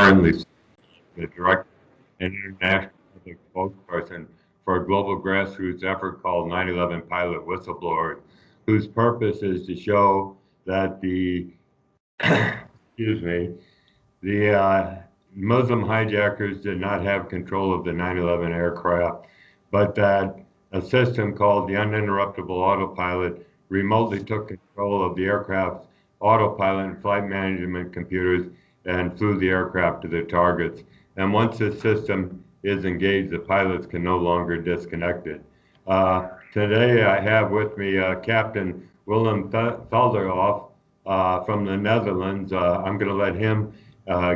currently the director and international public spokesperson for a global grassroots effort called 9/11 Pilot Whistleblowers, whose purpose is to show that the excuse me, the Muslim hijackers did not have control of the 9/11 aircraft, but that a system called the uninterruptible autopilot remotely took control of the aircraft's autopilot and flight management computers and flew the aircraft to their targets. And once this system is engaged, the pilots can no longer disconnect it. Today I have with me Captain Willem Felderhof from the Netherlands. I'm going to let him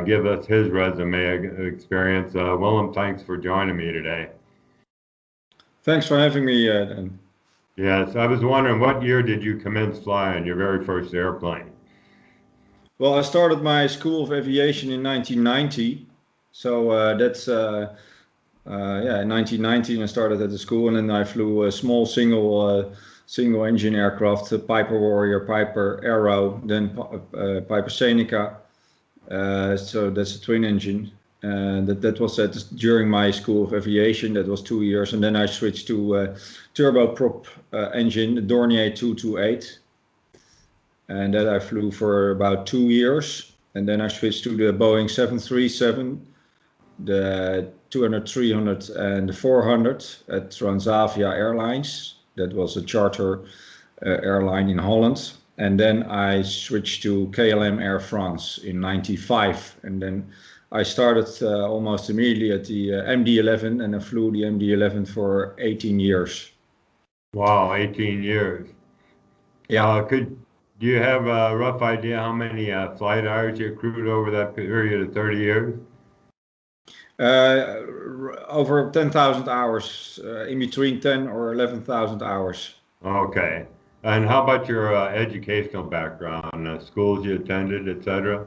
give us his resume experience. Willem, thanks for joining me today. Thanks for having me, Dan. Yes, I was wondering, what year did you commence flying your very first airplane? Well, I started my School of Aviation in 1990. So that's, in 1990 I started at the school, and then I flew a small single engine aircraft, Piper Warrior, Piper Arrow, then Piper Seneca. So that's a twin engine. That was during my School of Aviation. That was 2 years, and then I switched to turboprop engine, the Dornier 228, and that I flew for about 2 years. And then I switched to the Boeing 737, the 200, 300, and the 400 at Transavia Airlines. That was a charter airline in Holland. And then I switched to KLM Air France in '95, and then I started almost immediately at the MD-11, and I flew the MD-11 for 18 years. Wow, 18 years. Yeah. Do you have a rough idea how many flight hours you accrued over that period of 30 years? Over 10,000 hours, in between 10 or 11,000 hours. Okay. And how about your educational background, schools you attended, etc.?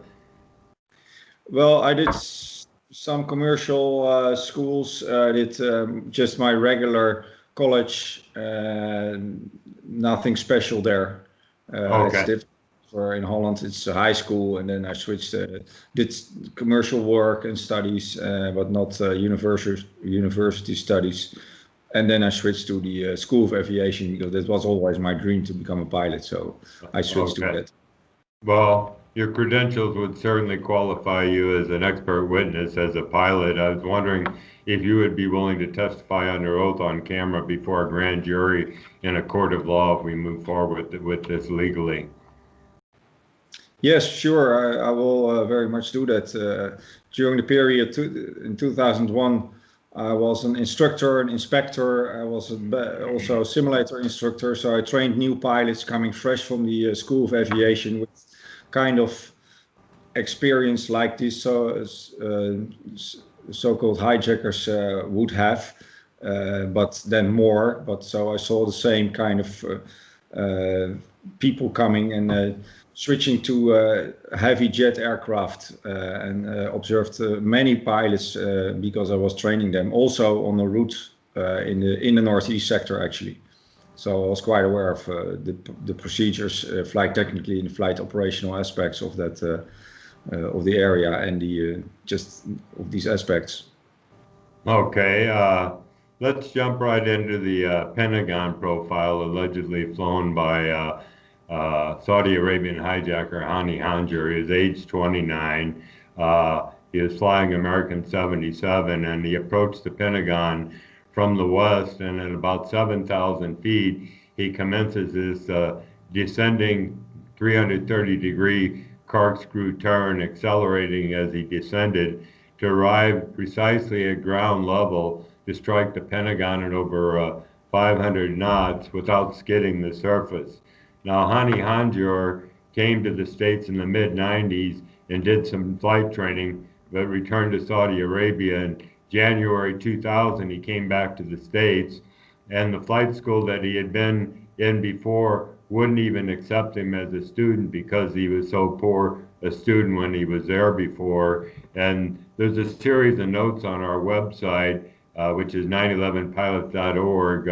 Well, I did some commercial schools. I did just my regular college, nothing special there. Okay. In Holland, it's a high school, and then I switched, did commercial work and studies, but not university studies. And then I switched to the School of Aviation, because that was always my dream to become a pilot. So I switched to that. Well, your credentials would certainly qualify you as an expert witness as a pilot. I was wondering if you would be willing to testify under oath on camera before a grand jury in a court of law if we move forward with this legally. Yes, sure. I will very much do that. During the period in 2001, I was an instructor, an inspector. I was also a simulator instructor. So I trained new pilots coming fresh from the School of Aviation with kind of experience like this so-called hijackers would have, but then more. But so I saw the same kind of people coming and switching to heavy jet aircraft, and observed many pilots because I was training them also on the route in the Northeast sector, actually. So I was quite aware of the procedures, flight technically and flight operational aspects of that of the area and the just of these aspects. Okay, let's jump right into the Pentagon profile allegedly flown by Saudi Arabian hijacker Hani Hanjour. He is age 29. He was flying American 77, and he approached the Pentagon from the west, and at about 7,000 feet, he commences this descending 330-degree corkscrew turn, accelerating as he descended to arrive precisely at ground level to strike the Pentagon at over 500 knots without skidding the surface. Now, Hani Hanjour came to the States in the mid-90s and did some flight training, but returned to Saudi Arabia in January 2000. He came back to the States, and the flight school that he had been in before wouldn't even accept him as a student because he was so poor a student when he was there before. And there's a series of notes on our website, which is 911pilots.org.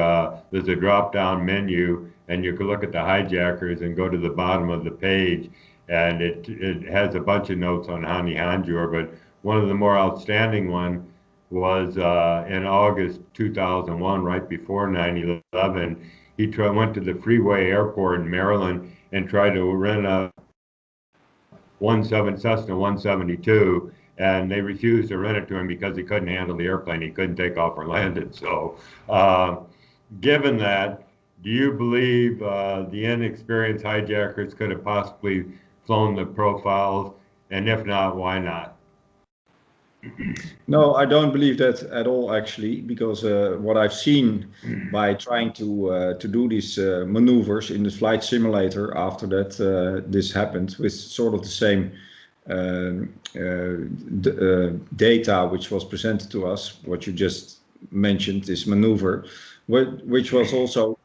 There's a drop-down menu, and you can look at the hijackers and go to the bottom of the page, and it has a bunch of notes on Hani Hanjour. But one of the more outstanding one was in August 2001, right before 9/11. He went to the Freeway Airport in Maryland and tried to rent a Cessna 172, and they refused to rent it to him because he couldn't handle the airplane. He couldn't take off or land it. So, given that, do you believe the inexperienced hijackers could have possibly flown the profiles? And if not, why not? No, I don't believe that at all, actually, because what I've seen by trying to do these maneuvers in the flight simulator after that this happened with sort of the same data which was presented to us, what you just mentioned, this maneuver, which was also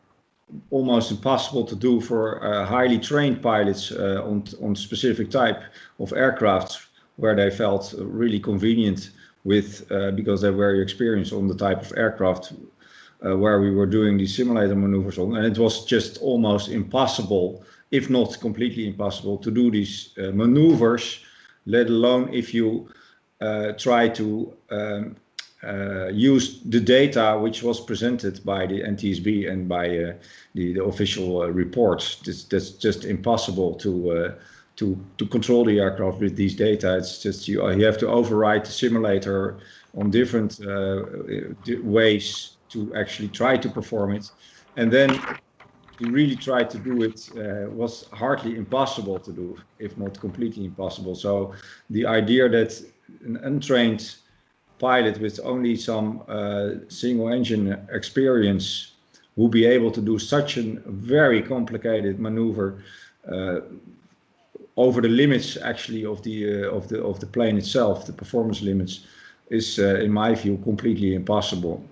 almost impossible to do for highly trained pilots on specific type of aircrafts where they felt really convenient with because they're very experienced on the type of aircraft where we were doing these simulator maneuvers on, and it was just almost impossible, if not completely impossible, to do these maneuvers, let alone if you try to use the data which was presented by the NTSB and by the official reports. That's just impossible to control the aircraft with these data. It's just you have to override the simulator on different ways to actually try to perform it, and then to really try to do it was hardly impossible to do, if not completely impossible. So the idea that an untrained pilot with only some single engine experience will be able to do such a very complicated maneuver over the limits actually of the plane itself, the performance limits, is in my view completely impossible.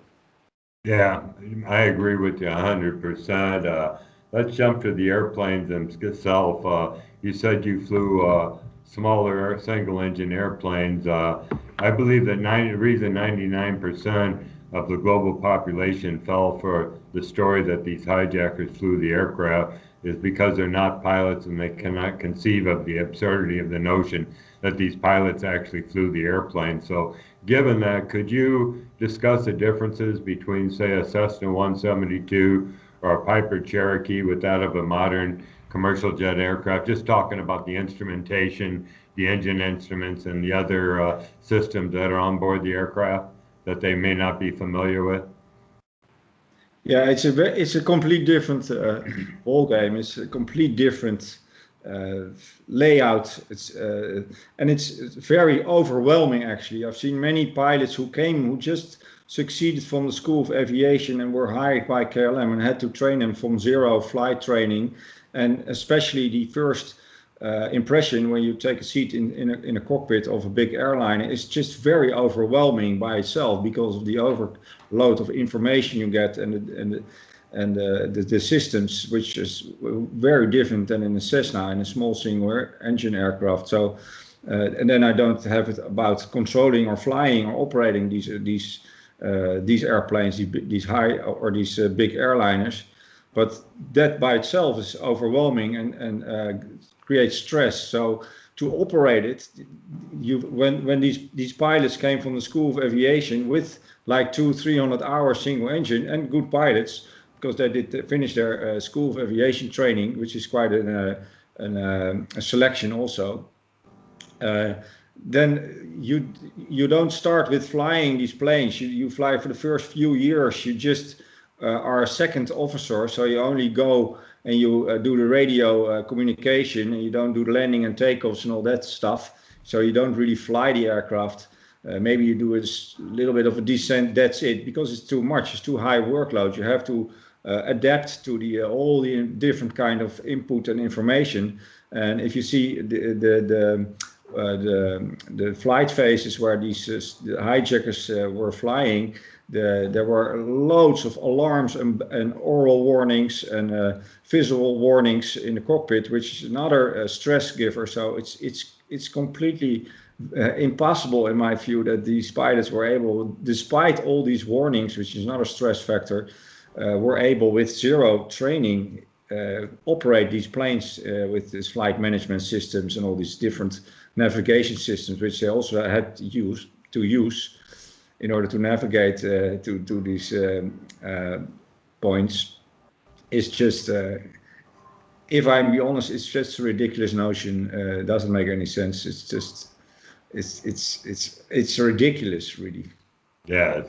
Yeah, I agree with you 100%. Let's jump to the airplanes themselves. You said you flew smaller single-engine airplanes. I believe that the reason 99% of the global population fell for the story that these hijackers flew the aircraft is because they're not pilots and they cannot conceive of the absurdity of the notion that these pilots actually flew the airplane. So given that, could you discuss the differences between, say, a Cessna 172 or a Piper Cherokee with that of a modern commercial jet aircraft, just talking about the instrumentation, the engine instruments, and the other systems that are on board the aircraft that they may not be familiar with? Yeah, it's a complete different ball game. It's a complete different layout. And it's very overwhelming, actually. I've seen many pilots who just succeeded from the School of Aviation and were hired by KLM and had to train them from zero flight training, and especially the first impression when you take a seat in a cockpit of a big airline is just very overwhelming by itself because of the overload of information you get and the systems, which is very different than in a Cessna, in a small single engine aircraft. So and then I don't have it about controlling or flying or operating these airplanes, these high or these big airliners, but that by itself is overwhelming and creates stress. So to operate it, when these pilots came from the School of Aviation with like 200-300 hours single engine and good pilots, because they did finish their School of Aviation training, which is quite a selection also. Then you don't start with flying these planes. You fly for the first few years. You just are a second officer, so you only go and you do the radio communication, and you don't do the landing and takeoffs and all that stuff. So you don't really fly the aircraft. Maybe you do a little bit of a descent. That's it, because it's too much. It's too high workload. You have to adapt to all the different kind of input and information. And if you see the flight phases where these the hijackers were flying, there were loads of alarms and oral warnings and visual warnings in the cockpit, which is another stress giver. So it's completely impossible, in my view, that these pilots were able, despite all these warnings, which is another stress factor, were able with zero training operate these planes with these flight management systems and all these different navigation systems, which they also had to use in order to navigate to these points, is just, if I'm be honest, it's just a ridiculous notion. It doesn't make any sense. It's just, it's ridiculous, really. Yes.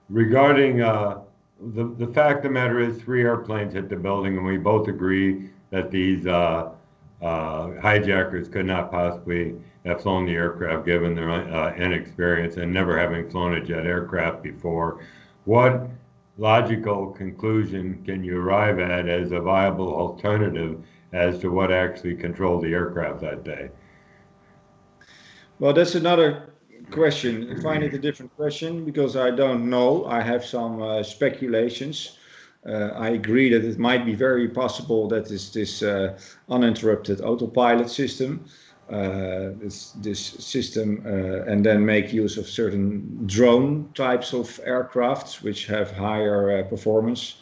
Regarding the fact of the matter is, 3 airplanes hit the building, and we both agree that these hijackers could not possibly have flown the aircraft given their inexperience and never having flown a jet aircraft before. What logical conclusion can you arrive at as a viable alternative as to what actually controlled the aircraft that day? Well, that's another question. I find it a different question because I don't know. I have some speculations. I agree that it might be very possible that this uninterrupted autopilot system, this system, and then make use of certain drone types of aircrafts which have higher performance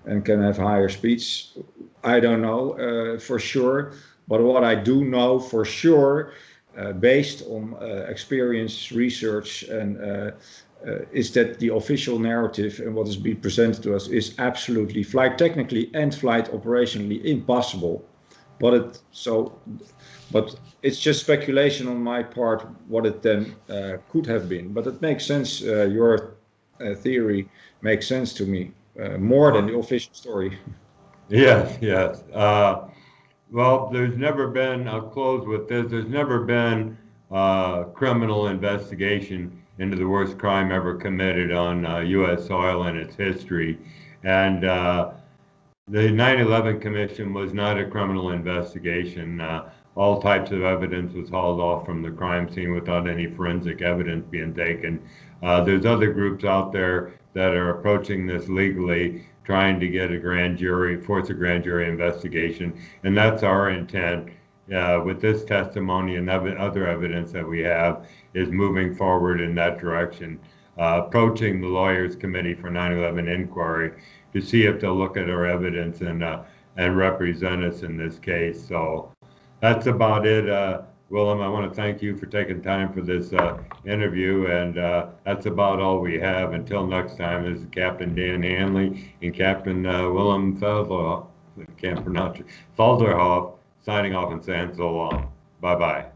and can have higher speeds. I don't know for sure, but what I do know for sure, based on experience, research, and is that the official narrative and what is being presented to us is absolutely flight technically and flight operationally impossible. But it's just speculation on my part what it then could have been. But it makes sense. Your theory makes sense to me more than the official story. Yes, yes. Well, there's never been, I'll close with this, there's never been criminal investigation into the worst crime ever committed on U.S. soil in its history. And the 9/11 Commission was not a criminal investigation. All types of evidence was hauled off from the crime scene without any forensic evidence being taken. There's other groups out there that are approaching this legally, trying to get a grand jury, force a grand jury investigation. And that's our intent with this testimony and other evidence that we have, is moving forward in that direction, approaching the Lawyers Committee for 9/11 inquiry to see if they'll look at our evidence and represent us in this case. So that's about it. Willem, I want to thank you for taking time for this interview, and that's about all we have. Until next time, this is Captain Dan Hanley and Captain Willem Felderhof, signing off and saying so long. Bye-bye.